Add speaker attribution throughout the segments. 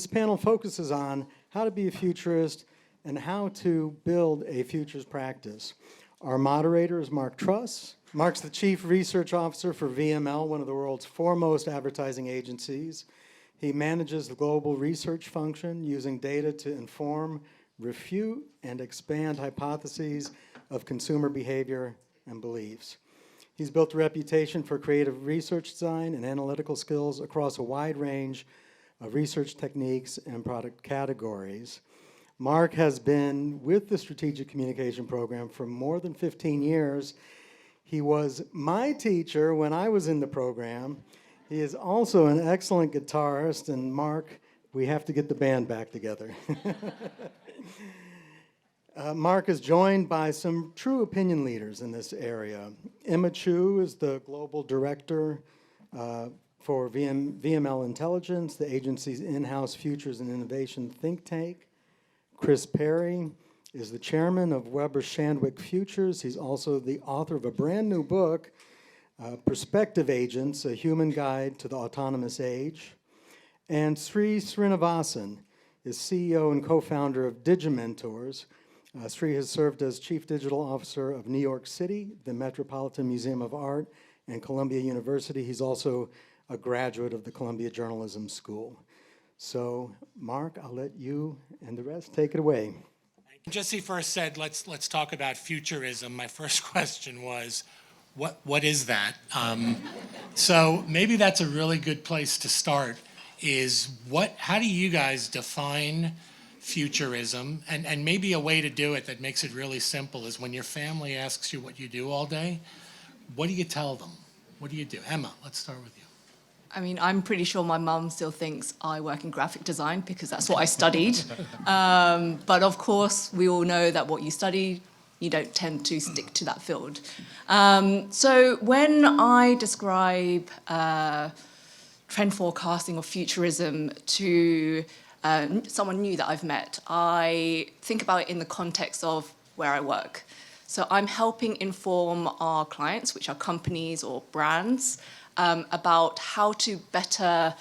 Speaker 1: This panel focuses on how to be a futurist and how to build a futures practice. Our moderator is Mark Truss. Mark's the Chief Research Officer for VML, one of the world's foremost advertising agencies. He manages the global research function using data to inform, refute, and expand hypotheses of consumer behavior and beliefs. He's built a reputation for creative research design and analytical skills across a wide range of research techniques and product categories. Mark has been with the Strategic Communication Program for more than 15 years. He was my teacher when I was in the program. He is also an excellent guitarist, and Mark, we have to get the band back together. Mark is joined by some true opinion leaders in this area. Emma Chu is the Global Director for VML Intelligence, the agency's in-house futures and innovation think tank. Chris Perry is the chairman of Weber Shandwick Futures. He's also the author of a brand new book, Perspective Agents, A Human Guide to the Autonomous Age. And Sri Srinivasan is CEO and co-founder of Digimentors. Sri has served as Chief Digital Officer of New York City, the Metropolitan Museum of Art, and Columbia University. He's also a graduate of the Columbia Journalism School. So, Mark, I'll let you and the rest take it away.
Speaker 2: Jesse first said, let's talk about futurism. My first question was, what is that? So maybe that's a really good place to start. How do you guys define futurism? And maybe a way to do it that makes it really simple is when your family asks you what you do all day, what do you tell them? What do you do? Emma, let's start with you.
Speaker 3: I mean, I'm pretty sure my mum still thinks I work in graphic design because that's what I studied. But of course, we all know that what you study, you don't tend to stick to that field. So when I describe trend forecasting or futurism to someone new that I've met, I think about it in the context of where I work. So I'm helping inform our clients, which are companies or brands, about how to better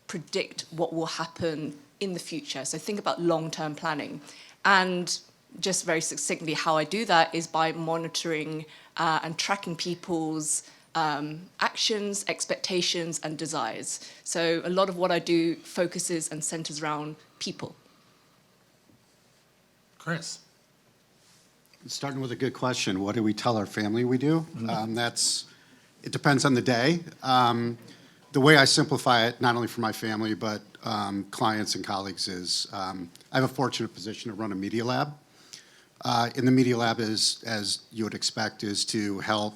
Speaker 3: predict what will happen in the future. So think about long-term planning. And just very succinctly, how I do that is by monitoring and tracking people's actions, expectations, and desires. So a lot of what I do focuses and centers around people.
Speaker 2: Chris.
Speaker 4: Starting with a good question, what do we tell our family we do? It depends on the day. The way I simplify it, not only for my family, but clients and colleagues is, I have a fortunate position to run a media lab. In the media lab, as you would expect, is to help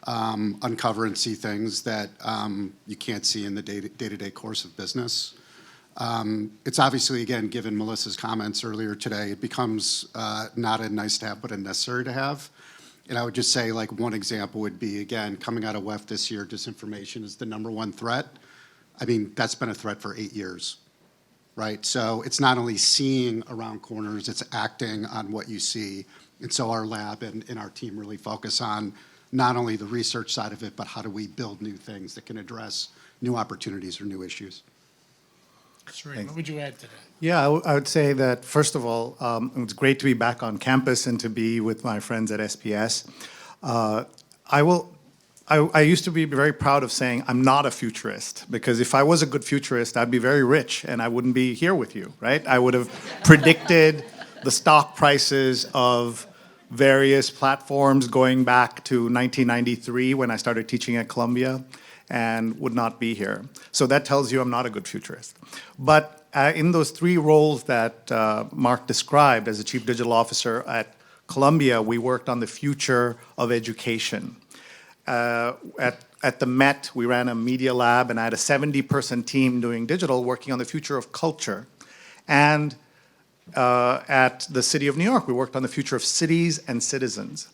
Speaker 4: uncover and see things that you can't see in the day-to-day course of business. It's obviously, again, given Melissa's comments earlier today, it becomes not a nice to have, but a necessary to have. And I would just say, like, one example would be, again, coming out of WEF this year, disinformation is the #1 threat. I mean, that's been a threat for 8 years, right? So it's not only seeing around corners, it's acting on what you see. And so our lab and our team really focus on not only the research side of it, but how do we build new things that can address new opportunities or new issues.
Speaker 2: Sri, what would you add to that?
Speaker 5: Yeah, I would say that, first of all, it's great to be back on campus and to be with my friends at SPS. I used to be very proud of saying I'm not a futurist, because if I was a good futurist, I'd be very rich and I wouldn't be here with you, right? I would have predicted the stock prices of various platforms going back to 1993 when I started teaching at Columbia, and would not be here. So that tells you I'm not a good futurist. But in those 3 roles that Mark described as a Chief Digital Officer at Columbia, we worked on the future of education. At the Met, we ran a media lab, and I had a 70-person team doing digital, working on the future of culture. And at the City of New York, we worked on the future of cities and citizens.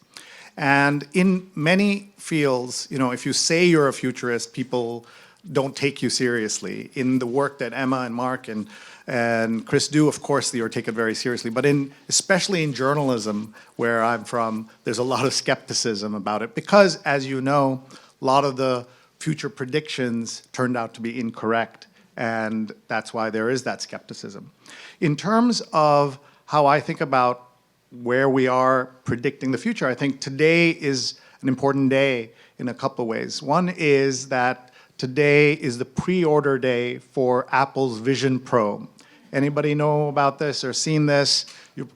Speaker 5: And in many fields, you know, if you say you're a futurist, people don't take you seriously. In the work that Emma and Mark and Chris do, of course, you're taken very seriously. But especially in journalism, where I'm from, there's a lot of skepticism about it. Because, as you know, a lot of the future predictions turned out to be incorrect. And that's why there is that skepticism. In terms of how I think about where we are predicting the future, I think today is an important day in a couple of ways. One is that today is the pre-order day for Apple's Vision Pro. Anybody know about this or seen this?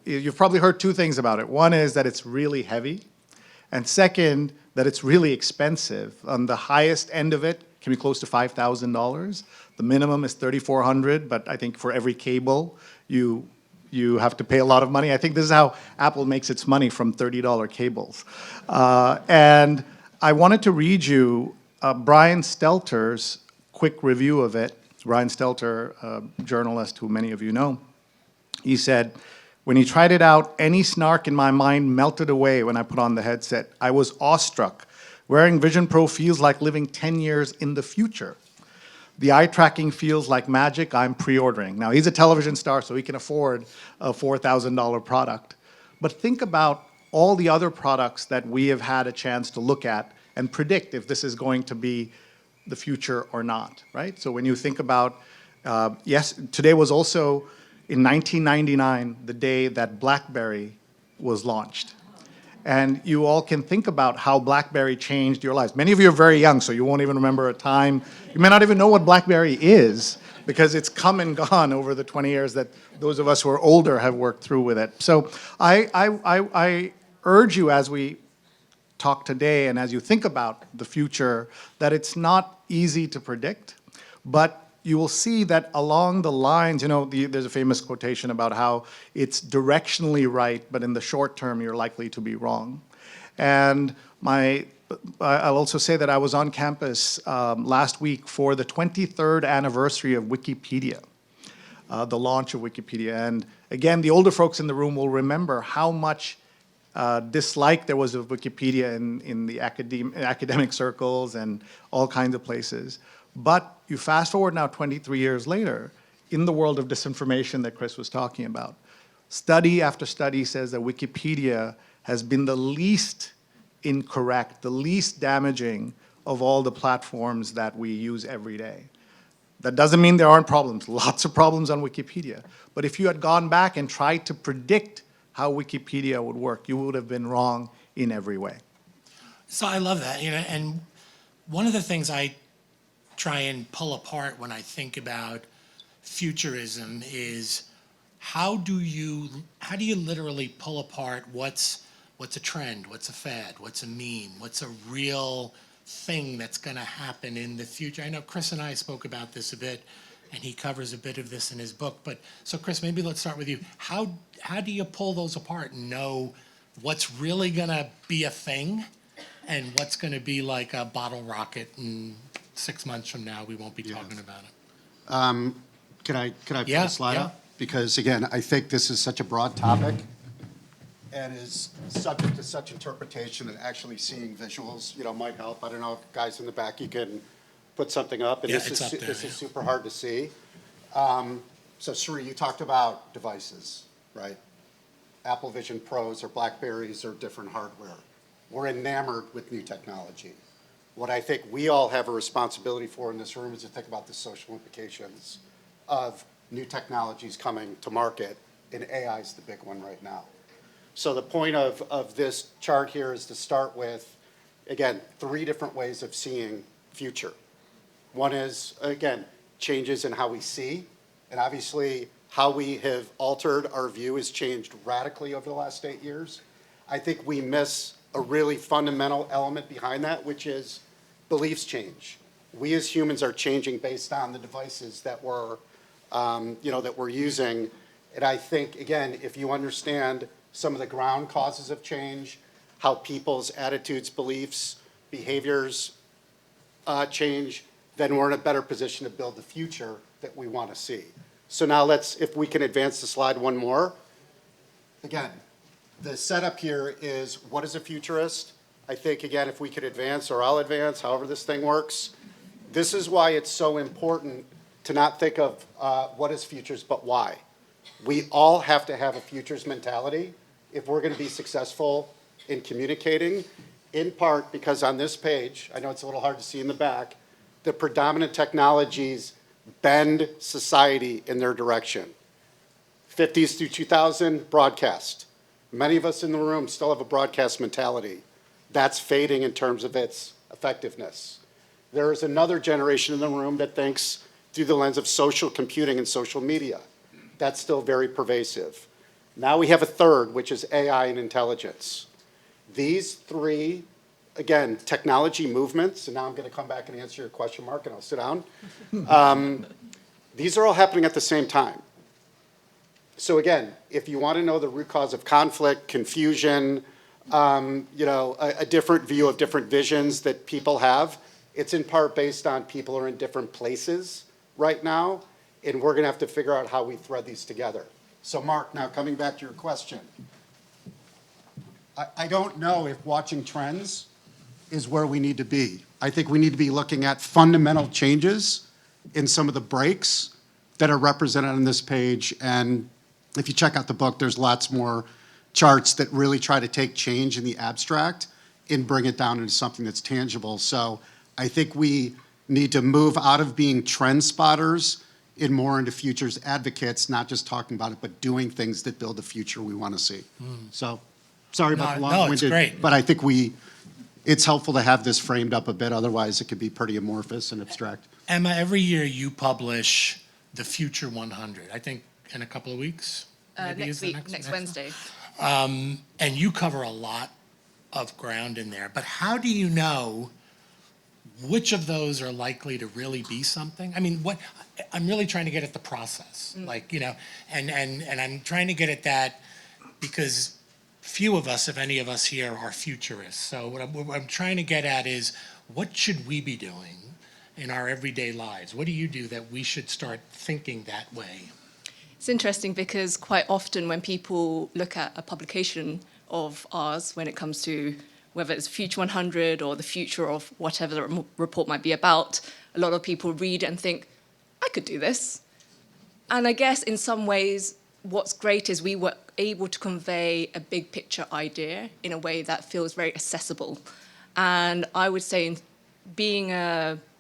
Speaker 5: You've probably heard two things about it. One is that it's really heavy, and second, that it's really expensive. On the highest end of it, can be close to $5,000. The minimum is $3,400, but I think for every cable, you have to pay a lot of money. I think this is how Apple makes its money, from $30 cables. And I wanted to read you Brian Stelter's quick review of it. Brian Stelter, a journalist who many of you know, he said, "When he tried it out, any snark in my mind melted away when I put on the headset. I was awestruck. Wearing Vision Pro feels like living 10 years in the future. The eye tracking feels like magic. I'm pre-ordering." Now, he's a television star, so he can afford a $4,000 product. But think about all the other products that we have had a chance to look at and predict if this is going to be the future or not, right? So when you think about, yes, today was also in 1999, the day that BlackBerry was launched. And you all can think about how BlackBerry changed your lives. Many of you are very young, so you won't even remember a time. You may not even know what BlackBerry is, because it's come and gone over the 20 years that those of us who are older have worked through with it. So I urge you, as we talk today and as you think about the future, that it's not easy to predict, but you will see that along the lines, there's a famous quotation about how it's directionally right, but in the short term, you're likely to be wrong. And I'll also say that I was on campus last week for the 23rd anniversary of Wikipedia, the launch of Wikipedia. And again, the older folks in the room will remember how much dislike there was of Wikipedia in the academic circles and all kinds of places. But you fast forward now 23 years later, in the world of disinformation that Chris was talking about, study after study says that Wikipedia has been the least incorrect, the least damaging of all the platforms that we use every day. That doesn't mean there aren't problems. Lots of problems on Wikipedia. But if you had gone back and tried to predict how Wikipedia would work, you would have been wrong in every way.
Speaker 2: So I love that, and one of the things I try and pull apart when I think about futurism is how do you literally pull apart what's a trend, what's a fad, what's a meme, what's a real thing that's going to happen in the future. I know Chris and I spoke about this a bit, and he covers a bit of this in his book. But so Chris, maybe let's start with you. How do you pull those apart and know what's really going to be a thing and what's going to be like a bottle rocket, and 6 months from now we won't be talking about it?
Speaker 4: Can I put
Speaker 2: Yeah,
Speaker 4: a slide
Speaker 2: yeah.
Speaker 4: up? Because again, I think this is such a broad topic and is subject to such interpretation that actually seeing visuals, might help. I don't know if guys in the back, you can put something up. And
Speaker 2: Yeah,
Speaker 4: this
Speaker 2: it's
Speaker 4: is
Speaker 2: up there,
Speaker 4: this
Speaker 2: yeah.
Speaker 4: is super hard to see. So Sri, you talked about devices, right? Apple Vision Pros or Blackberries or different hardware. We're enamored with new technology. What I think we all have a responsibility for in this room is to think about the social implications of new technologies coming to market, and AI is the big one right now. So the point of this chart here is to start with, again, 3 different ways of seeing future. One is, again, changes in how we see, and obviously how we have altered our view has changed radically over the last 8 years. I think we miss a really fundamental element behind that, which is beliefs change. We as humans are changing based on the devices that we're using. And I think, again, if you understand some of the ground causes of change, how people's attitudes, beliefs, behaviors change, then we're in a better position to build the future that we want to see. So now if we can advance the slide one more. Again, the setup here is, what is a futurist? I think, again, if we could advance, or I'll advance, however this thing works. This is why it's so important to not think of what is futures, but why. We all have to have a futures mentality if we're going to be successful in communicating, in part because on this page, I know it's a little hard to see in the back, the predominant technologies bend society in their direction. 50s through 2000, broadcast. Many of us in the room still have a broadcast mentality. That's fading in terms of its effectiveness. There is another generation in the room that thinks through the lens of social computing and social media. That's still very pervasive. Now we have a third, which is AI and intelligence. These three, again, technology movements, and now I'm going to come back and answer your question, Mark, and I'll sit down. These are all happening at the same time. So again, if you want to know the root cause of conflict, confusion, a different view of different visions that people have, it's in part based on people are in different places right now, and we're going to have to figure out how we thread these together. So Mark, now coming back to your question. I don't know if watching trends is where we need to be. I think we need to be looking at fundamental changes in some of the breaks that are represented on this page. And if you check out the book, there's lots more charts that really try to take change in the abstract and bring it down into something that's tangible. So I think we need to move out of being trend spotters and more into futures advocates, not just talking about it, but doing things that build the future we want to see. So sorry about the long-winded.
Speaker 2: it's great.
Speaker 4: But I think it's helpful to have this framed up a bit. Otherwise, it could be pretty amorphous and abstract.
Speaker 2: Emma, every year you publish the Future 100, I think in a couple of weeks? Maybe is the
Speaker 3: Next Wednesday.
Speaker 2: And you cover a lot of ground in there, but how do you know which of those are likely to really be something? I mean, I'm really trying to get at the process, and I'm trying to get at that because few of us, if any of us here, are futurists. So what I'm trying to get at is, what should we be doing in our everyday lives? What do you do that we should start thinking that way?
Speaker 3: It's interesting because quite often when people look at a publication of ours, when it comes to whether it's Future 100 or the future of whatever the report might be about, a lot of people read it and think, I could do this. And I guess in some ways, what's great is we were able to convey a big picture idea in a way that feels very accessible. And I would say, being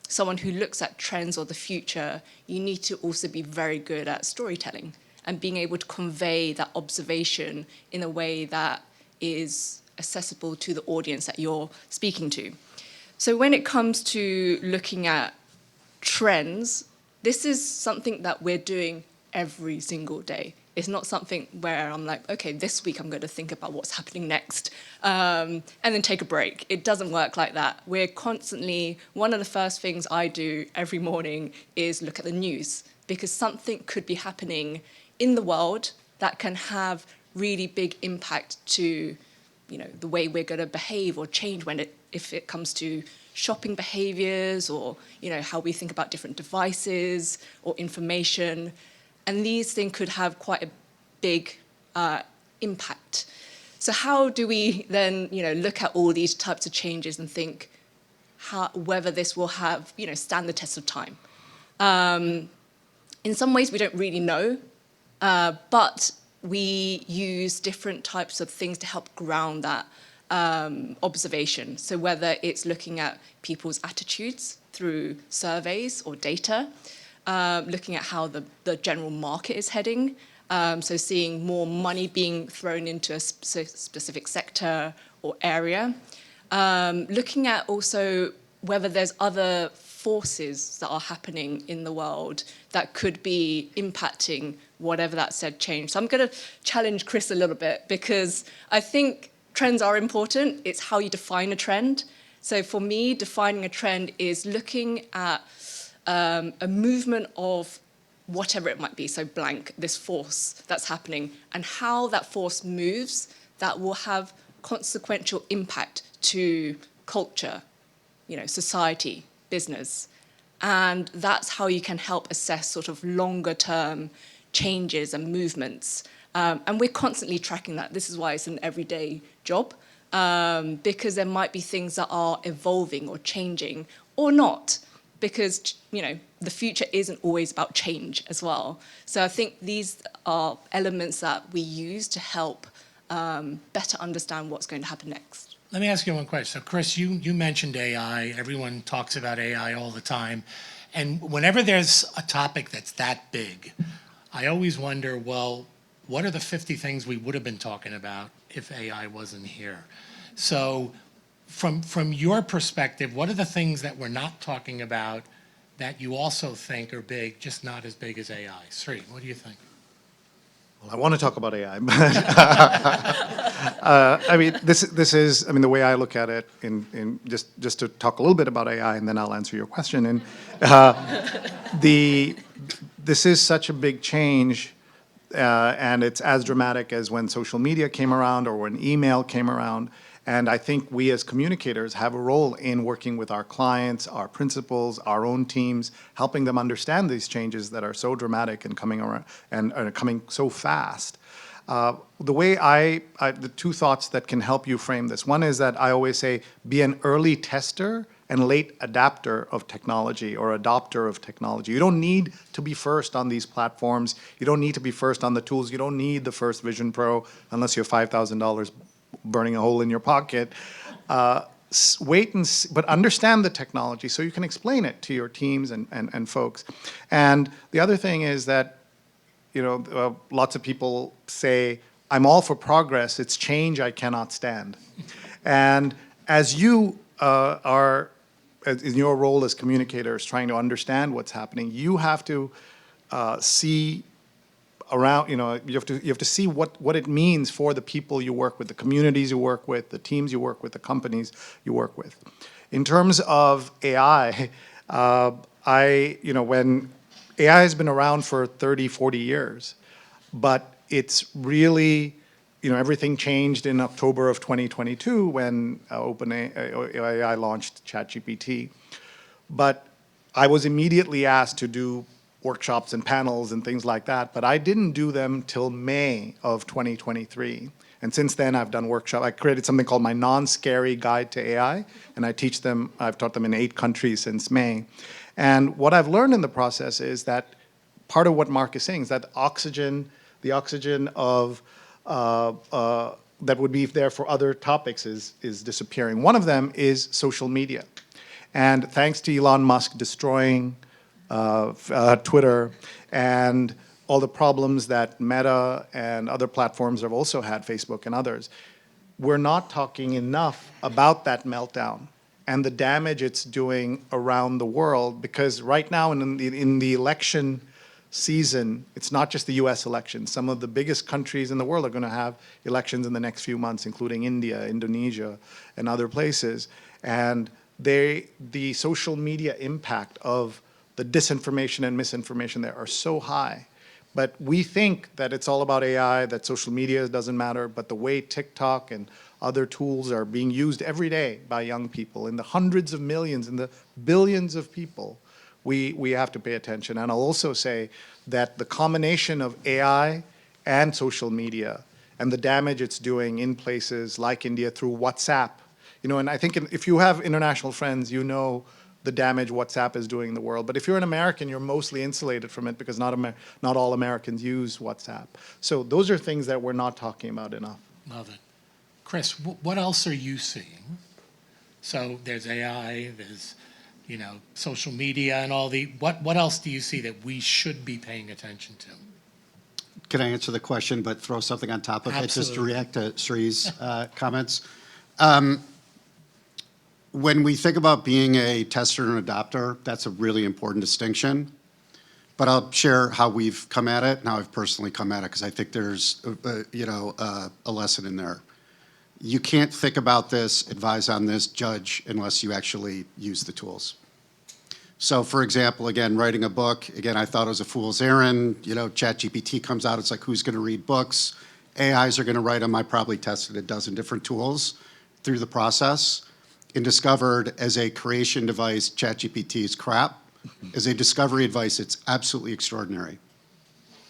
Speaker 3: someone who looks at trends or the future, you need to also be very good at storytelling and being able to convey that observation in a way that is accessible to the audience that you're speaking to. So when it comes to looking at trends, this is something that we're doing every single day. It's not something where I'm like, okay, this week I'm going to think about what's happening next, and then take a break. It doesn't work like that. We're constantly, one of the first things I do every morning is look at the news, because something could be happening in the world that can have really big impact to, the way we're going to behave or change if it comes to shopping behaviors or, how we think about different devices or information. And these things could have quite a big impact. So how do we then, look at all these types of changes and think whether this will have, stand the test of time? In some ways, we don't really know, but we use different types of things to help ground that observation. So whether it's looking at people's attitudes through surveys or data, looking at how the general market is heading, so seeing more money being thrown into a specific sector or area, looking at also whether there's other forces that are happening in the world that could be impacting whatever that said change. So I'm going to challenge Chris a little bit, because I think trends are important. It's how you define a trend. So for me, defining a trend is looking at a movement of whatever it might be, so blank, this force that's happening, and how that force moves that will have consequential impact to culture, society, business. And that's how you can help assess sort of longer term changes and movements. And we're constantly tracking that. This is why it's an everyday job, because there might be things that are evolving or changing or not, because the future isn't always about change as well. So I think these are elements that we use to help better understand what's going to happen next.
Speaker 2: Let me ask you one question. So Chris, you mentioned AI. Everyone talks about AI all the time. And whenever there's a topic that's that big, I always wonder, well, what are the 50 things we would have been talking about if AI wasn't here? So from your perspective, what are the things that we're not talking about that you also think are big, just not as big as AI? Sri, what do you think?
Speaker 5: Well, I want to talk about AI, but I mean, this is, I mean, the way I look at it, in just to talk a little bit about AI, and then I'll answer your question. And this is such a big change, and it's as dramatic as when social media came around or when email came around. And I think we as communicators have a role in working with our clients, our principals, our own teams, helping them understand these changes that are so dramatic and coming around and are coming so fast. The way the two thoughts that can help you frame this. One is that I always say, be an early tester and late adapter of technology or adopter of technology. You don't need to be first on these platforms. You don't need to be first on the tools. You don't need the first Vision Pro unless you have $5,000 burning a hole in your pocket. Wait and see, but understand the technology so you can explain it to your teams and folks. And the other thing is that, you know, lots of people say, I'm all for progress, it's change I cannot stand. And as you are, in your role as communicators, trying to understand what's happening, you have to see around, you know, you have to see what it means for the people you work with, the communities you work with, the teams you work with, the companies you work with. In terms of AI, you know, when AI has been around for 30, 40 years, but it's really, you know, everything changed in October of 2022 when OpenAI launched ChatGPT. But I was immediately asked to do workshops and panels and things like that, but I didn't do them till May of 2023. And since then, I've done workshops. I created something called my Non-Scary Guide to AI, and I've taught them in 8 countries since May. And what I've learned in the process is that part of what Mark is saying is that the oxygen of that would be there for other topics is disappearing. One of them is social media. And thanks to Elon Musk destroying Twitter and all the problems that Meta and other platforms have also had, Facebook and others, we're not talking enough about that meltdown and the damage it's doing around the world, because right now in the election season, it's not just the US election. Some of the biggest countries in the world are going to have elections in the next few months, including India, Indonesia, and other places. And the social media impact of the disinformation and misinformation there are so high. But we think that it's all about AI, that social media doesn't matter, but the way TikTok and other tools are being used every day by young people, in the hundreds of millions, in the billions of people, we have to pay attention. And I'll also say that the combination of AI and social media and the damage it's doing in places like India through WhatsApp, you know, and I think if you have international friends, you know the damage WhatsApp is doing in the world. But if you're an American, you're mostly insulated from it because not all Americans use WhatsApp. So those are things that we're not talking about enough.
Speaker 2: Love it. Chris, what else are you seeing? So there's AI, there's, you know, social media and all what else do you see that we should be paying attention to?
Speaker 4: Can I answer the question but throw something on top of it just to react to Sri's comments? When we think about being a tester and adopter, that's a really important distinction. But I'll share how we've come at it and how I've personally come at it, because I think there's a lesson in there. You can't think about this, advise on this, judge, unless you actually use the tools. So for example, again, writing a book, again, I thought it was a fool's errand. You know, ChatGPT comes out, it's like, who's going to read books? AIs are going to write them. I probably tested a dozen different tools through the process and discovered as a creation device, ChatGPT is crap. As a discovery device, it's absolutely extraordinary.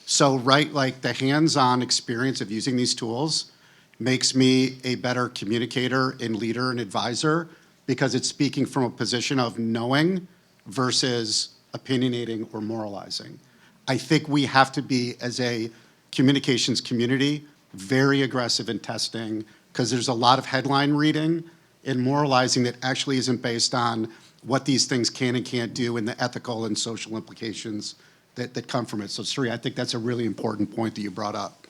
Speaker 4: So, right, like the hands-on experience of using these tools makes me a better communicator and leader and advisor, because it's speaking from a position of knowing versus opinionating or moralizing. I think we have to be, as a communications community, very aggressive in testing, because there's a lot of headline reading and moralizing that actually isn't based on what these things can and can't do and the ethical and social implications that come from it. So Sri, I think that's a really important point that you brought up.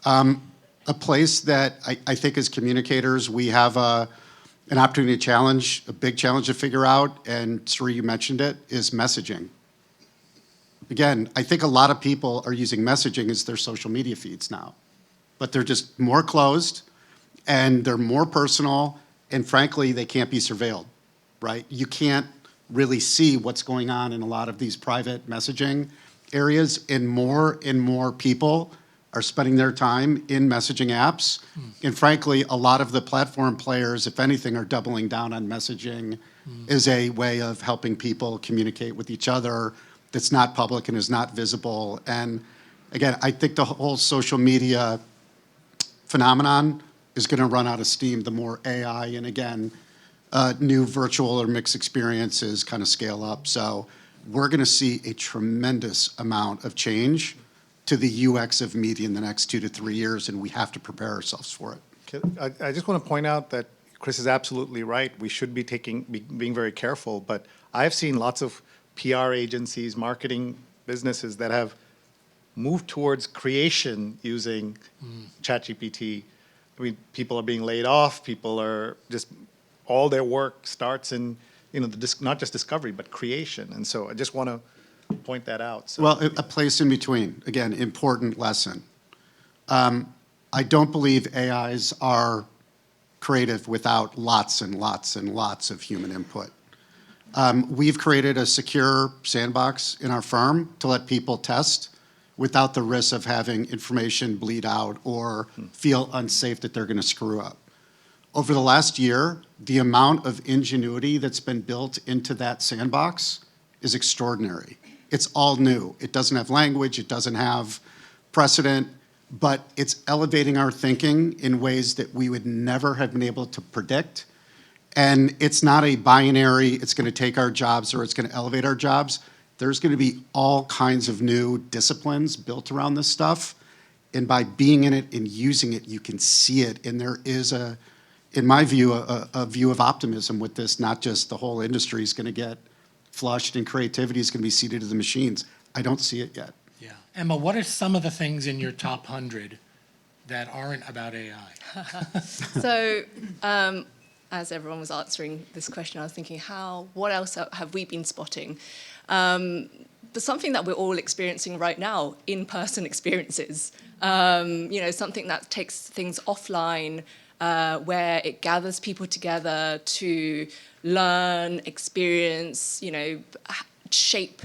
Speaker 4: A place that I think as communicators, we have an opportunity to challenge, a big challenge to figure out, and Sri, you mentioned it, is messaging. Again, I think a lot of people are using messaging as their social media feeds now, but they're just more closed and they're more personal, and frankly, they can't be surveilled, right? You can't really see what's going on in a lot of these private messaging areas, and more people are spending their time in messaging apps. And frankly, a lot of the platform players, if anything, are doubling down on messaging as a way of helping people communicate with each other that's not public and is not visible. And again, I think the whole social media phenomenon is going to run out of steam the more AI and, again, new virtual or mixed experiences kind of scale up. So we're going to see a tremendous amount of change to the UX of media in the next 2 to 3 years, and we have to prepare ourselves for it.
Speaker 5: I just want to point out that Chris is absolutely right. We should be being very careful, but I've seen lots of PR agencies, marketing businesses that have moved towards creation using ChatGPT. I mean, people are being laid off. People are just, all their work starts in, not just discovery, but creation. And so I just want to point that out. So.
Speaker 4: Well, a place in between, again, important lesson. I don't believe AIs are creative without lots and lots and lots of human input. We've created a secure sandbox in our firm to let people test without the risk of having information bleed out or feel unsafe that they're going to screw up. Over the last year, the amount of ingenuity that's been built into that sandbox is extraordinary. It's all new. It doesn't have language, it doesn't have precedent, but it's elevating our thinking in ways that we would never have been able to predict. And it's not a binary, it's going to take our jobs or it's going to elevate our jobs. There's going to be all kinds of new disciplines built around this stuff. And by being in it and using it, you can see it. And there is, in my view, a view of optimism with this. Not just the whole industry is going to get flushed and creativity is going to be ceded to the machines. I don't see it yet.
Speaker 2: Yeah. Emma, what are some of the things in your top 100 that aren't about AI?
Speaker 3: So, as everyone was answering this question, I was thinking, what else have we been spotting? But something that we're all experiencing right now, in-person experiences. Something that takes things offline, where it gathers people together to learn, experience, shape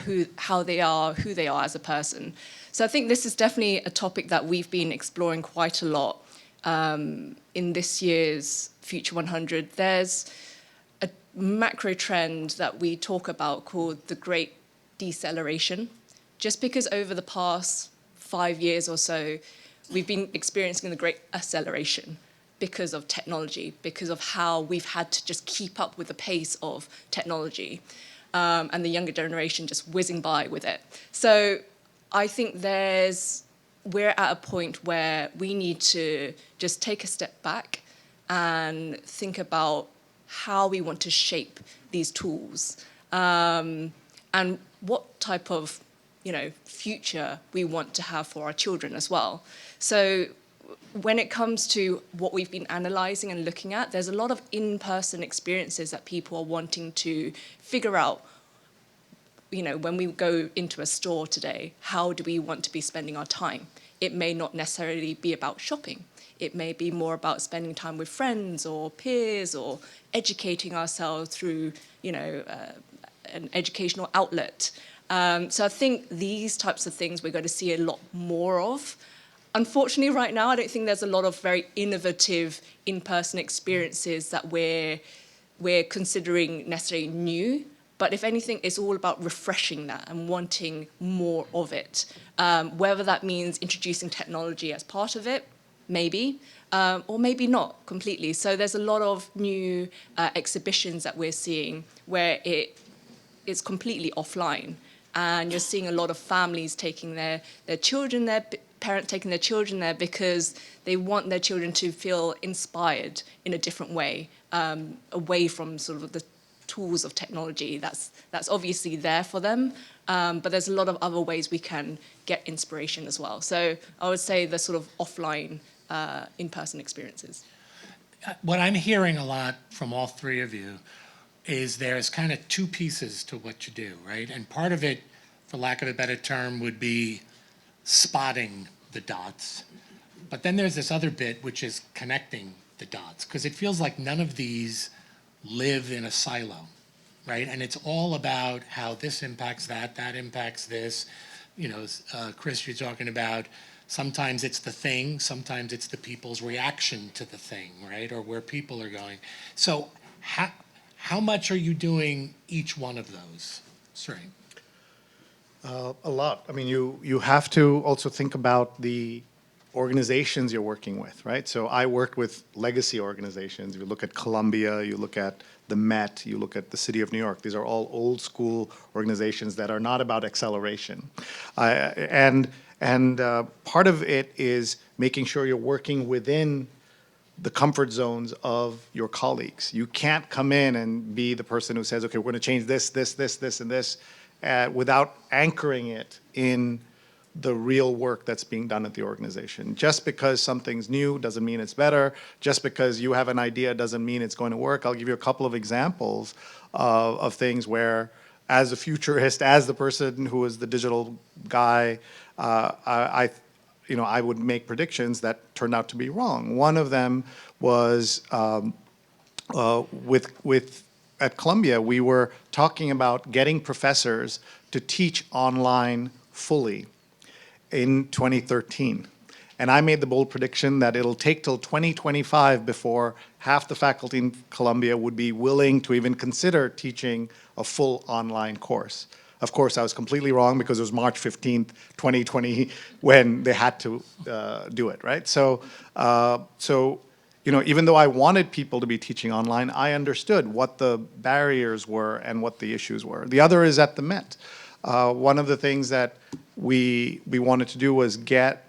Speaker 3: who they are as a person. So I think this is definitely a topic that we've been exploring quite a lot in this year's Future 100. There's a macro trend that we talk about called the Great Deceleration. Just because over the past 5 years or so, we've been experiencing the Great Acceleration because of technology, because of how we've had to just keep up with the pace of technology, and the younger generation just whizzing by with it. So I think we're at a point where we need to just take a step back and think about how we want to shape these tools, and what type of future we want to have for our children as well. So when it comes to what we've been analysing and looking at, there's a lot of in-person experiences that people are wanting to figure out. When we go into a store today, how do we want to be spending our time? It may not necessarily be about shopping. It may be more about spending time with friends or peers or educating ourselves through, an educational outlet. So I think these types of things we're going to see a lot more of. Unfortunately, right now, I don't think there's a lot of very innovative in-person experiences that we're considering necessarily new. But if anything, it's all about refreshing that and wanting more of it. Whether that means introducing technology as part of it, maybe, or maybe not completely. So there's a lot of new exhibitions that we're seeing where it is completely offline. And you're seeing a lot of families taking their children there, parents taking their children there because they want their children to feel inspired in a different way, away from sort of the tools of technology. That's obviously there for them, but there's a lot of other ways we can get inspiration as well. So I would say the sort of offline, in-person experiences.
Speaker 2: What I'm hearing a lot from all three of you is there's kind of two pieces to what you do, right? And part of it, for lack of a better term, would be spotting the dots. But then there's this other bit, which is connecting the dots, because it feels like none of these live in a silo, right? And it's all about how this impacts that, that impacts this. You know, Chris, you're talking about sometimes it's the thing, sometimes it's the people's reaction to the thing, right? Or where people are going. So how much are you doing each one of those, Sri?
Speaker 5: A lot. I mean, you have to also think about the organizations you're working with, right? So I worked with legacy organizations. You look at Columbia, you look at the Met, you look at the City of New York. These are all old school organizations that are not about acceleration. And part of it is making sure you're working within the comfort zones of your colleagues. You can't come in and be the person who says, okay, we're going to change this, and this, without anchoring it in the real work that's being done at the organization. Just because something's new doesn't mean it's better. Just because you have an idea doesn't mean it's going to work. I'll give you a couple of examples of things where, as a futurist, as the person who is the digital guy, I would make predictions that turned out to be wrong. One of them was at Columbia, we were talking about getting professors to teach online fully in 2013. And I made the bold prediction that it'll take till 2025 before half the faculty in Columbia would be willing to even consider teaching a full online course. Of course, I was completely wrong because it was March 15th, 2020, when they had to do it, right? So, even though I wanted people to be teaching online, I understood what the barriers were and what the issues were. The other is at the Met. One of the things that we wanted to do was to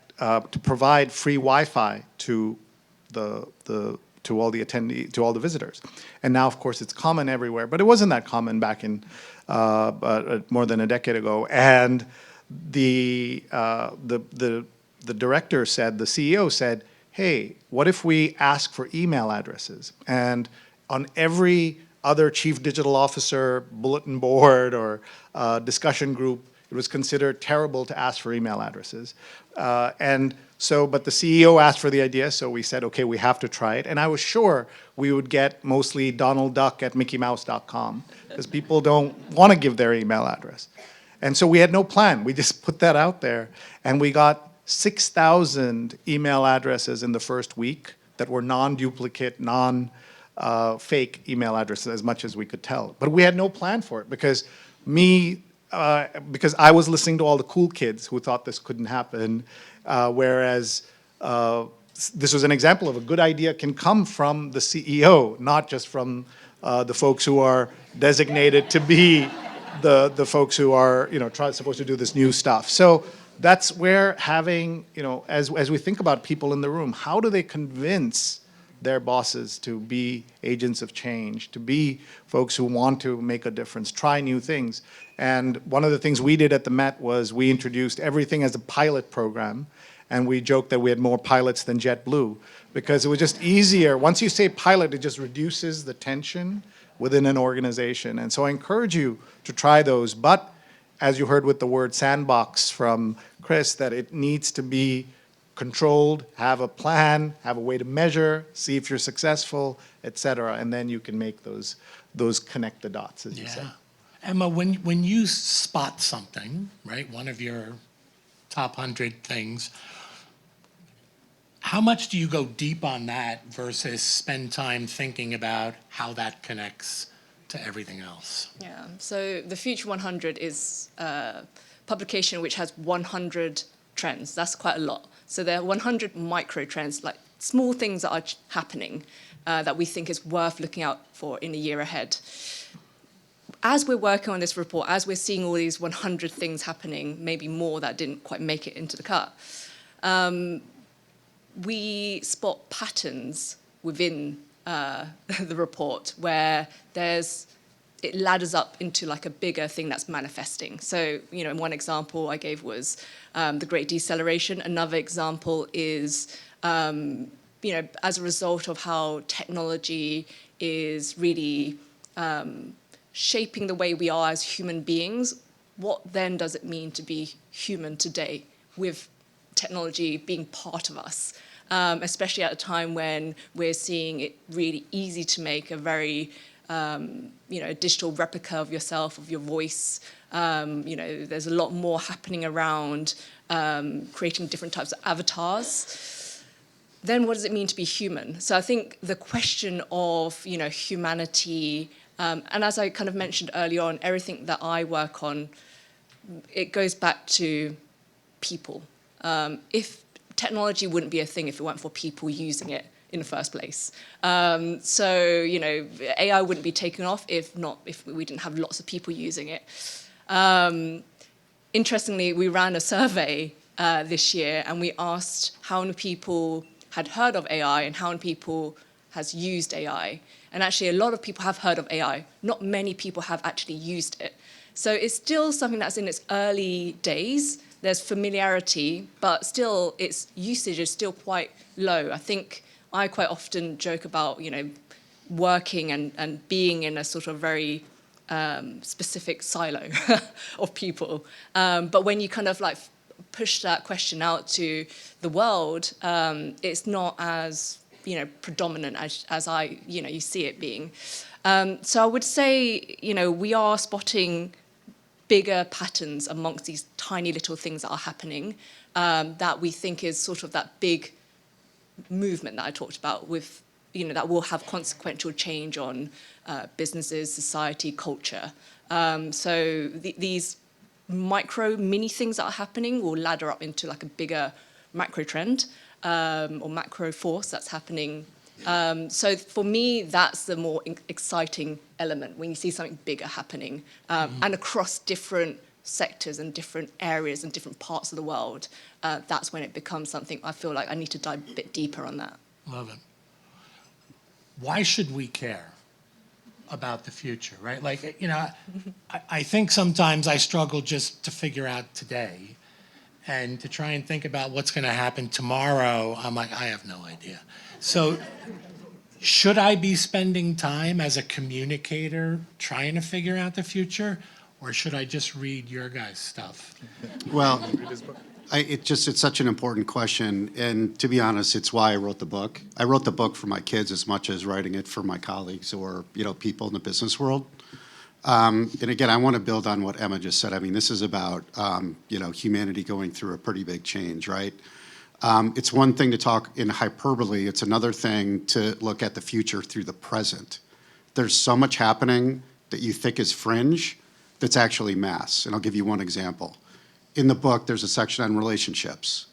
Speaker 5: provide free Wi-Fi to all the visitors. And now, of course, it's common everywhere, but it wasn't that common back in more than a decade ago. And the director said, the CEO said, hey, what if we ask for email addresses? And on every other chief digital officer bulletin board or discussion group, it was considered terrible to ask for email addresses. But the CEO asked for the idea, so we said, okay, we have to try it. And I was sure we would get mostly Donald Duck at mickeymouse.com, because people don't want to give their email address. And so we had no plan. We just put that out there, and we got 6,000 email addresses in the first week that were non-duplicate, fake email addresses, as much as we could tell. But we had no plan for it because I was listening to all the cool kids who thought this couldn't happen, whereas this was an example of a good idea can come from the CEO, not just from the folks who are designated to be the folks who are supposed to do this new stuff. So that's where having, as we think about people in the room, how do they convince their bosses to be agents of change, to be folks who want to make a difference, try new things? And one of the things we did at the Met was we introduced everything as a pilot program, and we joked that we had more pilots than JetBlue, because it was just easier. Once you say pilot, it just reduces the tension within an organization. And so I encourage you to try those, but as you heard with the word sandbox from Chris, that it needs to be controlled, have a plan, have a way to measure, see if you're successful, et cetera, and then you can make those connect the dots, as you said.
Speaker 2: Emma, when you spot something, right, one of your top 100 things, how much do you go deep on that versus spend time thinking about how that connects to everything else?
Speaker 3: Yeah, so the Future 100 is a publication which has 100 trends. That's quite a lot. So there are 100 micro trends, like small things that are happening that we think is worth looking out for in a year ahead. As we're working on this report, as we're seeing all these 100 things happening, maybe more that didn't quite make it into the cut, we spot patterns within the report where there's it ladders up into like a bigger thing that's manifesting. So, one example I gave was the Great Deceleration. Another example is, as a result of how technology is really shaping the way we are as human beings, what then does it mean to be human today with technology being part of us? Especially at a time when we're seeing it really easy to make a very digital replica of yourself, of your voice. There's a lot more happening around creating different types of avatars. Then what does it mean to be human? So I think the question of, humanity, and as I kind of mentioned earlier on, everything that I work on, it goes back to people. If technology wouldn't be a thing if it weren't for people using it in the first place. AI wouldn't be taken off if we didn't have lots of people using it. Interestingly, we ran a survey this year, and we asked how many people had heard of AI and how many people has used AI. And actually, a lot of people have heard of AI. Not many people have actually used it. So it's still something that's in its early days. There's familiarity, but still its usage is still quite low. I think I quite often joke about, working and being in a sort of very specific silo of people. But when you kind of like push that question out to the world, it's not as, predominant as you see it being. So I would say, we are spotting bigger patterns amongst these tiny little things that are happening that we think is sort of that big movement that I talked about with, that will have consequential change on businesses, society, culture. So these mini things that are happening will ladder up into like a bigger macro trend or macro force that's happening. So for me, that's the more exciting element when you see something bigger happening and across different sectors and different areas and different parts of the world. That's when it becomes something I feel like I need to dive a bit deeper on that.
Speaker 2: Love it. Why should we care about the future, right? Like, I think sometimes I struggle just to figure out today and to try and think about what's going to happen tomorrow. I'm like, I have no idea. So should I be spending time as a communicator trying to figure out the future, or should I just read your guys' stuff?
Speaker 4: Well, it's such an important question, and to be honest, it's why I wrote the book. I wrote the book for my kids as much as writing it for my colleagues or people in the business world. And again, I want to build on what Emma just said. I mean, this is about humanity going through a pretty big change, right? It's one thing to talk in hyperbole. It's another thing to look at the future through the present. There's so much happening that you think is fringe that's actually mass. And I'll give you one example. In the book, there's a section on relationships.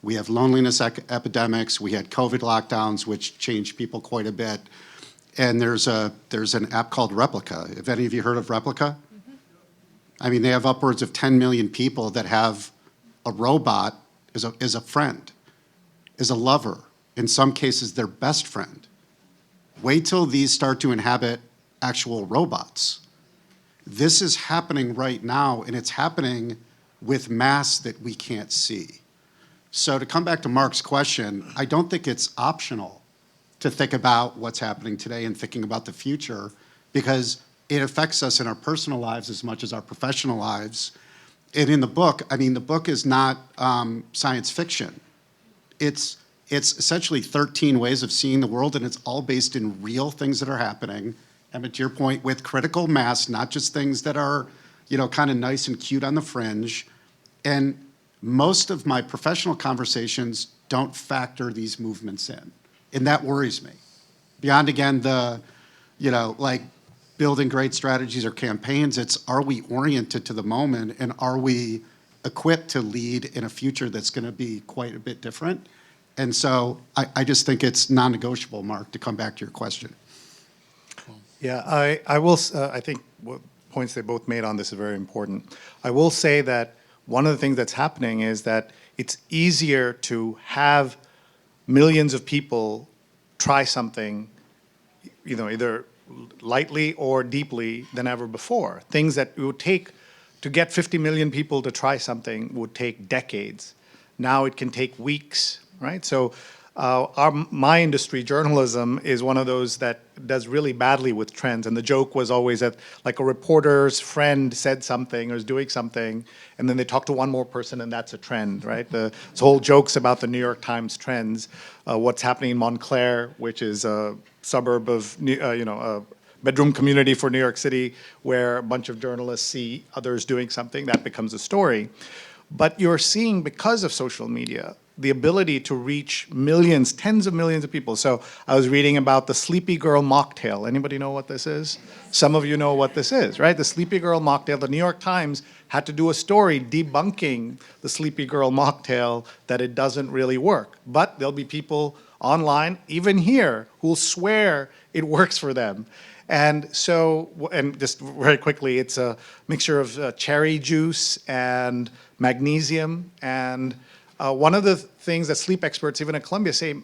Speaker 4: We have loneliness epidemics. We had COVID lockdowns, which changed people quite a bit. And there's an app called Replica. Have any of you heard of Replica? Mm-hmm. I mean, they have upwards of 10 million people that have a robot as a friend, as a lover, in some cases their best friend. Wait till these start to inhabit actual robots. This is happening right now, and it's happening with mass that we can't see. So to come back to Mark's question, I don't think it's optional to think about what's happening today and thinking about the future, because it affects us in our personal lives as much as our professional lives. And in the book, I mean, the book is not science fiction. It's essentially 13 ways of seeing the world, and it's all based in real things that are happening. And to your point, with critical mass, not just things that are, kind of nice and cute on the fringe. And most of my professional conversations don't factor these movements in. And that worries me. Beyond, again, the, building great strategies or campaigns, it's are we oriented to the moment, and are we equipped to lead in a future that's going to be quite a bit different? And so I just think it's non-negotiable, Mark, to come back to your question.
Speaker 5: Yeah, I will. I think what points they both made on this are very important. I will say that one of the things that's happening is that it's easier to have millions of people try something, either lightly or deeply than ever before. Things that it would take to get 50 million people to try something would take decades. Now it can take weeks, right? So my industry, journalism, is one of those that does really badly with trends. And the joke was always that like a reporter's friend said something or is doing something, and then they talk to one more person and that's a trend, right? This whole joke's about the New York Times trends. What's happening in Montclair, which is a suburb of, a bedroom community for New York City, where a bunch of journalists see others doing something, that becomes a story. But you're seeing, because of social media, the ability to reach millions, tens of millions of people. So I was reading about the Sleepy Girl mocktail. Anybody know what this is? Some of you know what this is, right? The Sleepy Girl mocktail. The New York Times had to do a story debunking the Sleepy Girl mocktail, that it doesn't really work. But there'll be people online, even here, who'll swear it works for them. And so, and just very quickly, it's a mixture of cherry juice and magnesium. And one of the things that sleep experts, even at Columbia, say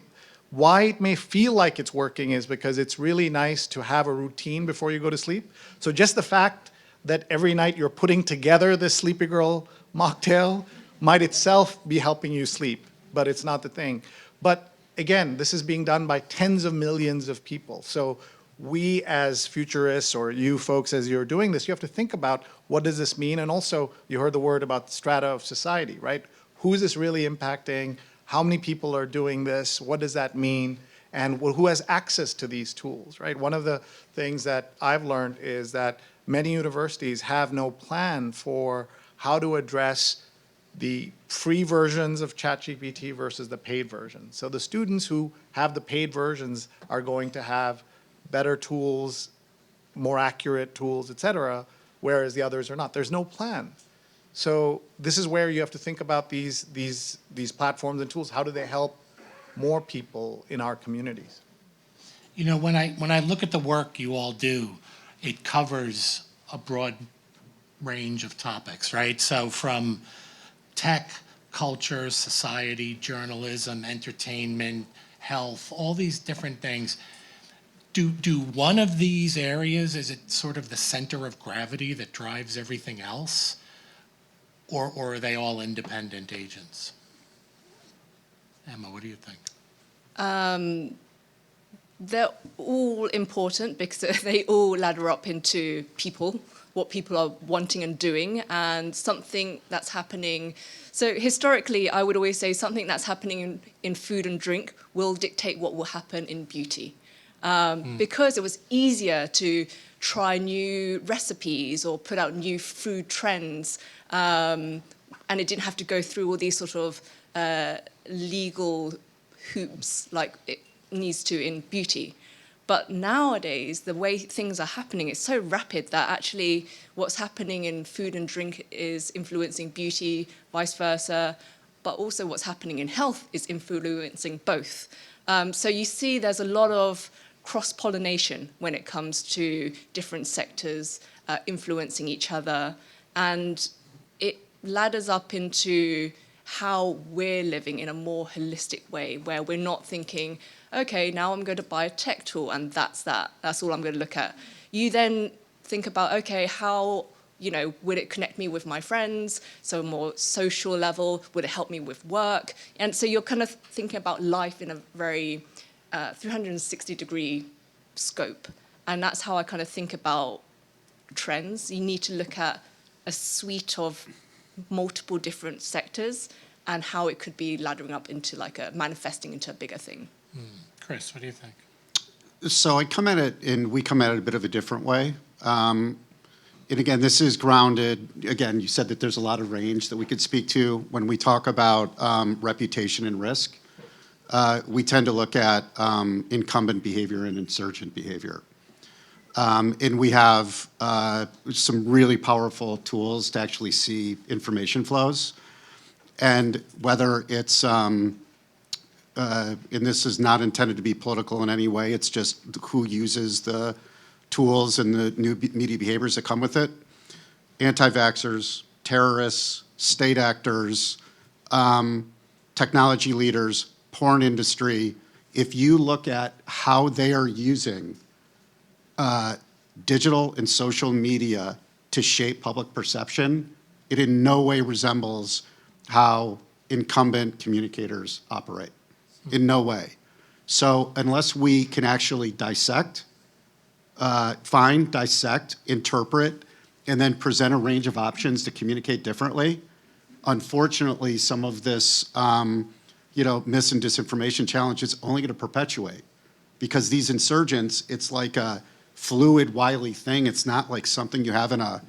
Speaker 5: why it may feel like it's working is because it's really nice to have a routine before you go to sleep. So just the fact that every night you're putting together this Sleepy Girl mocktail might itself be helping you sleep, but it's not the thing. But again, this is being done by tens of millions of people. So we as futurists, or you folks as you're doing this, you have to think about what does this mean? And also, you heard the word about strata of society, right? Who is this really impacting? How many people are doing this? What does that mean? And who has access to these tools, right? One of the things that I've learned is that many universities have no plan for how to address the free versions of ChatGPT versus the paid versions. So the students who have the paid versions are going to have better tools, more accurate tools, et cetera, whereas the others are not. There's no plan. So this is where you have to think about these platforms and tools. How do they help more people in our communities?
Speaker 2: You know, when I look at the work you all do, it covers a broad range of topics, right? So from tech, culture, society, journalism, entertainment, health, all these different things. Do one of these areas, is it sort of the center of gravity that drives everything else? Or are they all independent agents? Emma, what do you think?
Speaker 3: They're all important because they all ladder up into people, what people are wanting and doing, and something that's happening. So historically, I would always say something that's happening in food and drink will dictate what will happen in beauty. Because it was easier to try new recipes or put out new food trends, and it didn't have to go through all these sort of legal hoops like it needs to in beauty. But nowadays, the way things are happening, it's so rapid that actually what's happening in food and drink is influencing beauty, vice versa, but also what's happening in health is influencing both. So you see there's a lot of cross-pollination when it comes to different sectors influencing each other, and it ladders up into how we're living in a more holistic way, where we're not thinking, okay, now I'm going to buy a tech tool and that's all I'm going to look at. You then think about, okay, how, would it connect me with my friends? So more social level, would it help me with work? And so you're kind of thinking about life in a very 360-degree scope. And that's how I kind of think about trends. You need to look at a suite of multiple different sectors and how it could be laddering up into manifesting into a bigger thing.
Speaker 2: Chris, what do you think?
Speaker 4: So we come at it a bit of a different way. And again, this is grounded, again, you said that there's a lot of range that we could speak to. When we talk about reputation and risk, we tend to look at incumbent behavior and insurgent behavior. And we have some really powerful tools to actually see information flows. And whether it's, and this is not intended to be political in any way, it's just who uses the tools and the new media behaviors that come with it. Anti-vaxxers, terrorists, state actors, technology leaders, porn industry. If you look at how they are using digital and social media to shape public perception, it in no way resembles how incumbent communicators operate. In no way. So unless we can actually dissect, dissect, interpret, and then present a range of options to communicate differently, unfortunately, some of this, mis and disinformation challenge is only going to perpetuate. Because these insurgents, it's like a fluid, wily thing. It's not like something you have in a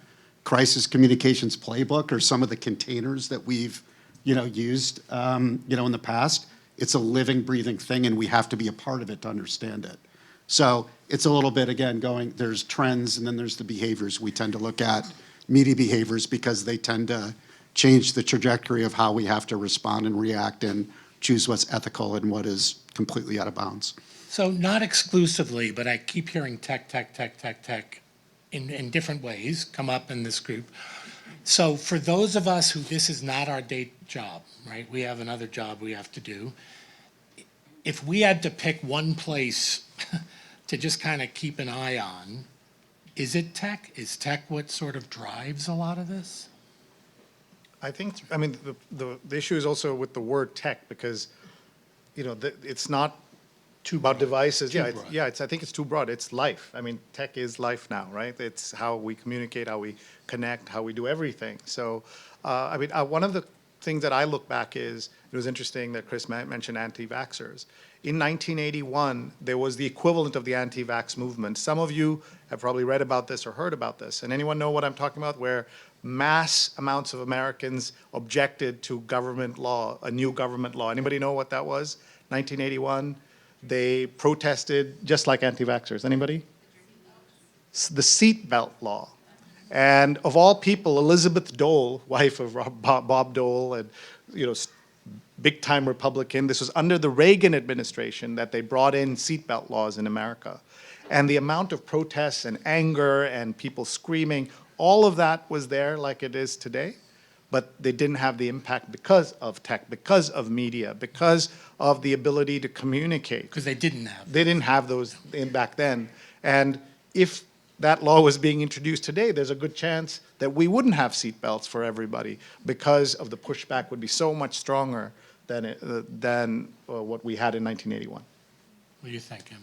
Speaker 4: crisis communications playbook or some of the containers that we've, used, in the past. It's a living, breathing thing, and we have to be a part of it to understand it. So it's a little bit, again, there's trends, and then there's the behaviors. We tend to look at media behaviors because they tend to change the trajectory of how we have to respond and react and choose what's ethical and what is completely out of bounds.
Speaker 2: So not exclusively, but I keep hearing tech in different ways come up in this group. So for those of us who this is not our day job, right? We have another job we have to do. If we had to pick one place to just kind of keep an eye on, is it tech? Is tech what sort of drives a lot of this?
Speaker 5: The issue is also with the word tech because, it's not too about devices.
Speaker 2: Too
Speaker 5: Yeah,
Speaker 2: broad.
Speaker 5: I think it's too broad. It's life. I mean, tech is life now, right? It's how we communicate, how we connect, how we do everything. So, one of the things that I look back is, it was interesting that Chris mentioned anti-vaxxers. In 1981, there was the equivalent of the anti-vax movement. Some of you have probably read about this or heard about this. And anyone know what I'm talking about? Where mass amounts of Americans objected to government law, a new government law. Anybody know what that was? 1981. They protested just like anti-vaxxers. Anybody? The seatbelt law. And of all people, Elizabeth Dole, wife of Bob Dole, and big-time Republican, this was under the Reagan administration that they brought in seatbelt laws in America. And the amount of protests and anger and people screaming, all of that was there like it is today. But they didn't have the impact because of tech, because of media, because of the ability to communicate.
Speaker 2: Because they didn't have.
Speaker 5: They didn't have those back then. And if that law was being introduced today, there's a good chance that we wouldn't have seatbelts for everybody because of the pushback would be so much stronger than what we had in 1981.
Speaker 2: What do you think, Emma?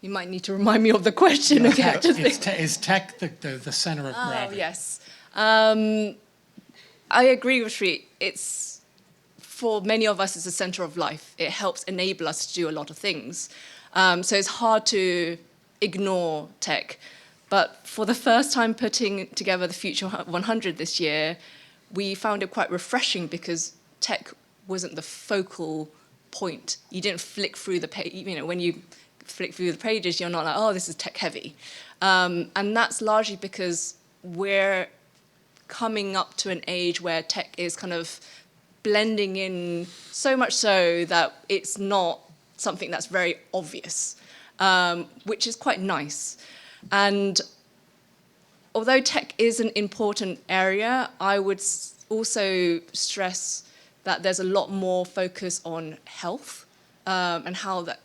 Speaker 3: You might need to remind me of the question again.
Speaker 2: Is tech the center of gravity?
Speaker 3: Oh, yes. I agree with Sri. It's, for many of us, it's the center of life. It helps enable us to do a lot of things. So it's hard to ignore tech. But for the first time putting together the Future 100 this year, we found it quite refreshing because tech wasn't the focal point. You didn't flick through the page. When you flick through the pages, you're not like, oh, this is tech heavy. And that's largely because we're coming up to an age where tech is kind of blending in so much so that it's not something that's very obvious, which is quite nice. And although tech is an important area, I would also stress that there's a lot more focus on health and how that,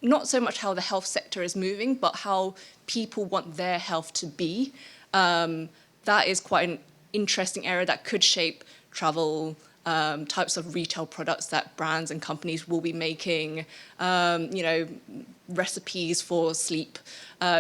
Speaker 3: not so much how the health sector is moving, but how people want their health to be. That is quite an interesting area that could shape travel, types of retail products that brands and companies will be making, recipes for sleep,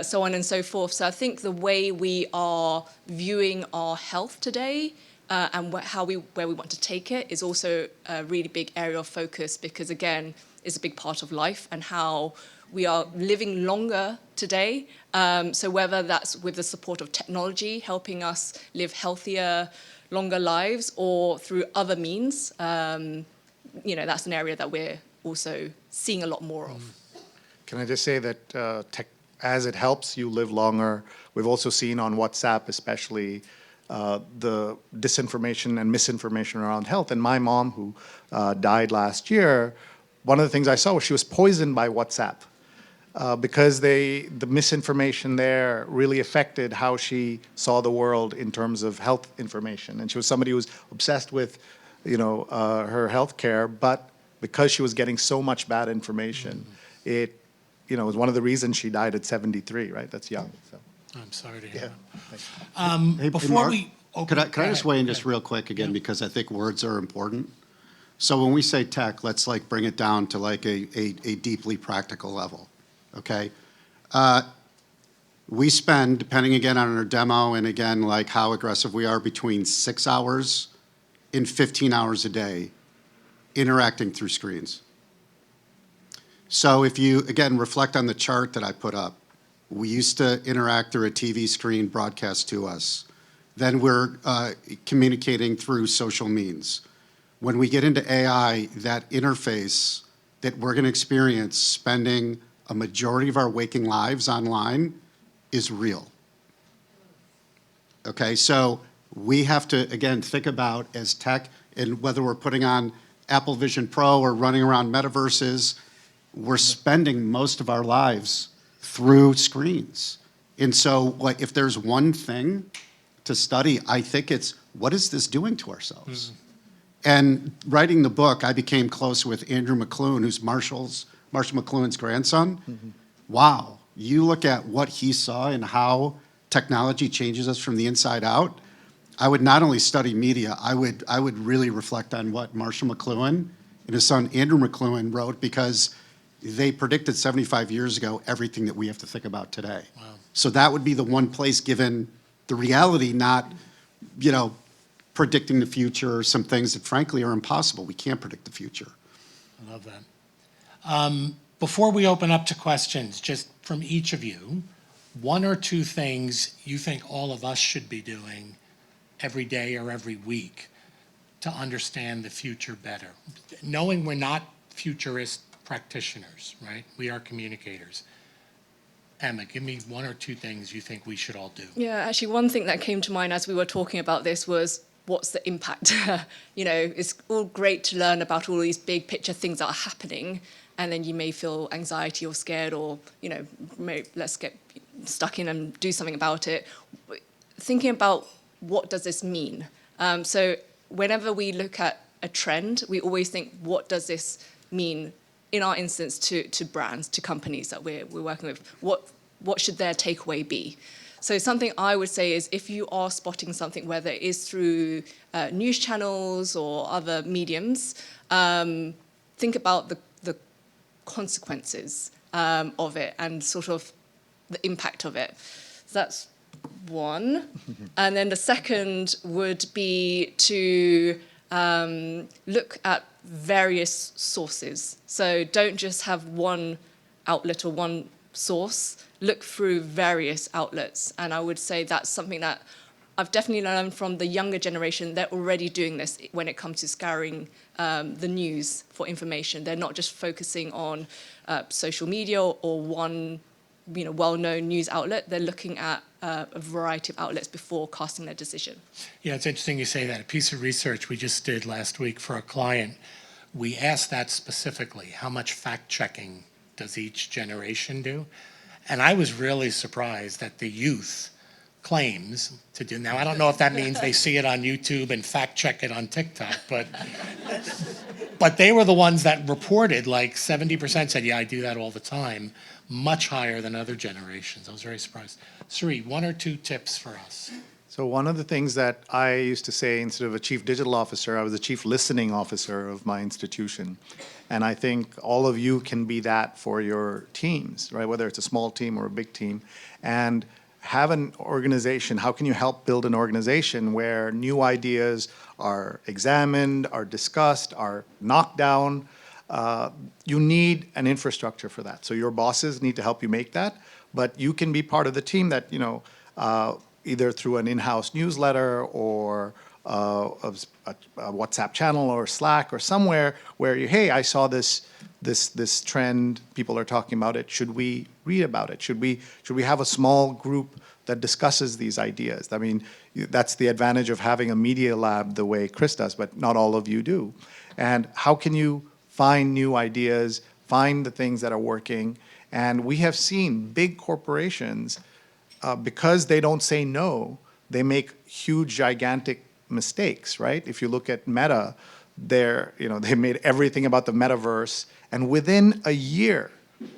Speaker 3: so on and so forth. So I think the way we are viewing our health today and where we want to take it is also a really big area of focus because, again, it's a big part of life and how we are living longer today. So whether that's with the support of technology, helping us live healthier, longer lives, or through other means, that's an area that we're also seeing a lot more of.
Speaker 5: Can I just say that tech, as it helps you live longer, we've also seen on WhatsApp especially the disinformation and misinformation around health. And my mom, who died last year, one of the things I saw was she was poisoned by WhatsApp. Because the misinformation there really affected how she saw the world in terms of health information. And she was somebody who was obsessed with, her health care, but because she was getting so much bad information, it was one of the reasons she died at 73, right? That's young, so.
Speaker 2: I'm sorry to hear that.
Speaker 4: Hey,
Speaker 2: Before
Speaker 4: Mark,
Speaker 2: we open.
Speaker 4: Could I
Speaker 2: go
Speaker 4: just
Speaker 2: ahead.
Speaker 4: weigh in just real quick again, because I think words are important. So when we say tech, let's like bring it down to like a deeply practical level, okay? We spend, depending again on our demo and again, like how aggressive we are, between 6 hours and 15 hours a day interacting through screens. So if you, again, reflect on the chart that I put up, we used to interact through a TV screen broadcast to us. Then we're communicating through social means. When we get into AI, that interface that we're going to experience spending a majority of our waking lives online is real. Okay, so we have to, again, think about as tech, and whether we're putting on Apple Vision Pro or running around metaverses, we're spending most of our lives through screens. And so if there's one thing to study, I think it's, what is this doing to ourselves? And writing the book, I became close with Andrew McLuhan, who's Marshall McLuhan's grandson. Wow, you look at what he saw and how technology changes us from the inside out. I would not only study media, I would really reflect on what Marshall McLuhan and his son Andrew McLuhan wrote, because they predicted 75 years ago everything that we have to think about today. Wow. So that would be the one place, given the reality, not, predicting the future, or some things that frankly are impossible. We can't predict the future.
Speaker 2: I love that. Before we open up to questions, just from each of you, one or two things you think all of us should be doing every day or every week to understand the future better. Knowing we're not futurist practitioners, right? We are communicators. Emma, give me one or two things you think we should all do.
Speaker 3: Yeah, actually, one thing that came to mind as we were talking about this was, what's the impact? It's all great to learn about all these big picture things that are happening, and then you may feel anxiety or scared, or, let's get stuck in and do something about it. Thinking about, what does this mean? So whenever we look at a trend, we always think, what does this mean, in our instance, to brands, to companies that we're working with? What should their takeaway be? So something I would say is, if you are spotting something, whether it is through news channels or other mediums, think about the consequences of it and sort of the impact of it. So that's one. And then the second would be to look at various sources. So don't just have one outlet or one source. Look through various outlets. And I would say that's something that I've definitely learned from the younger generation. They're already doing this when it comes to scouring the news for information. They're not just focusing on social media or one well-known news outlet. They're looking at a variety of outlets before casting their decision. Yeah,
Speaker 2: it's interesting you say that. A piece of research we just did last week for a client, we asked that specifically. How much fact-checking does each generation do? And I was really surprised that the youth claims to do. Now, I don't know if that means they see it on YouTube and fact-check it on TikTok, but they were the ones that reported, like 70% said, yeah, I do that all the time, much higher than other generations. I was very surprised. Sri, one or two tips for us?
Speaker 5: So one of the things that I used to say, instead of a chief digital officer, I was a chief listening officer of my institution. And I think all of you can be that for your teams, right? Whether it's a small team or a big team. And have an organization. How can you help build an organization where new ideas are examined, are discussed, are knocked down? You need an infrastructure for that. So your bosses need to help you make that, but you can be part of the team that, either through an in-house newsletter or a WhatsApp channel or Slack or somewhere where hey, I saw this trend, people are talking about it. Should we read about it? Should we have a small group that discusses these ideas? I mean, that's the advantage of having a media lab the way Chris does, but not all of you do. And how can you find new ideas, find the things that are working? And we have seen big corporations, because they don't say no, they make huge, gigantic mistakes, right? If you look at Meta, they made everything about the metaverse, and within a year,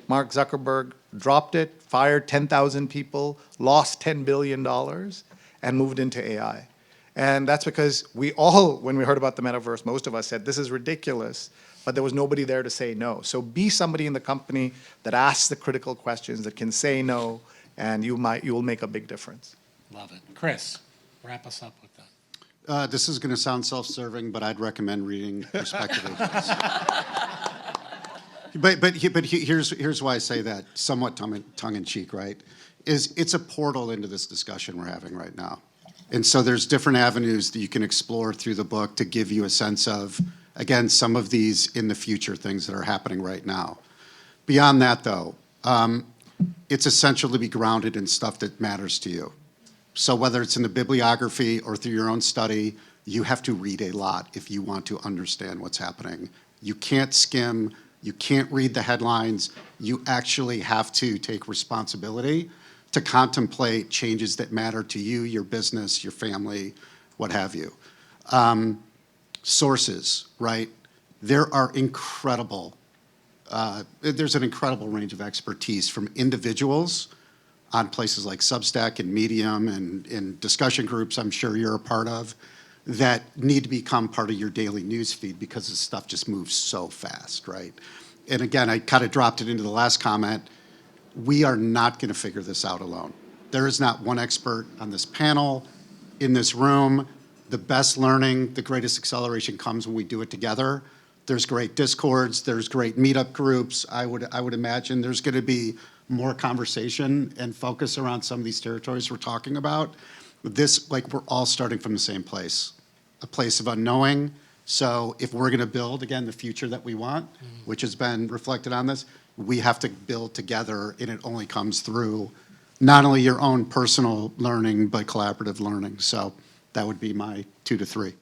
Speaker 5: Mark Zuckerberg dropped it, fired 10,000 people, lost $10 billion, and moved into AI. And that's because we all, when we heard about the metaverse, most of us said, this is ridiculous, but there was nobody there to say no. So be somebody in the company that asks the critical questions, that can say no, and you will make a big difference.
Speaker 2: Love it. Chris, wrap us up with that.
Speaker 4: This is going to sound self-serving, but I'd recommend reading Perspective Agents. Here's why I say that, somewhat tongue-in-cheek, right? It's a portal into this discussion we're having right now. And so there's different avenues that you can explore through the book to give you a sense of, again, some of these in the future things that are happening right now. Beyond that, though, it's essential to be grounded in stuff that matters to you. So whether it's in the bibliography or through your own study, you have to read a lot if you want to understand what's happening. You can't skim, you can't read the headlines, you actually have to take responsibility to contemplate changes that matter to you, your business, your family, what have you. Sources, right? There are incredible, there's an incredible range of expertise from individuals on places like Substack and Medium and discussion groups I'm sure you're a part of that need to become part of your daily news feed because this stuff just moves so fast, right? And again, I kind of dropped it into the last comment. We are not going to figure this out alone. There is not one expert on this panel, in this room. The best learning, the greatest acceleration comes when we do it together. There's great discords, there's great meetup groups. I would imagine there's going to be more conversation and focus around some of these territories we're talking about. This, like, we're all starting from the same place, a place of unknowing. So if we're going to build, again, the future that we want, which has been reflected on this, we have to build together, and it only comes through not only your own personal learning, but collaborative learning. So that would be my 2 to 3.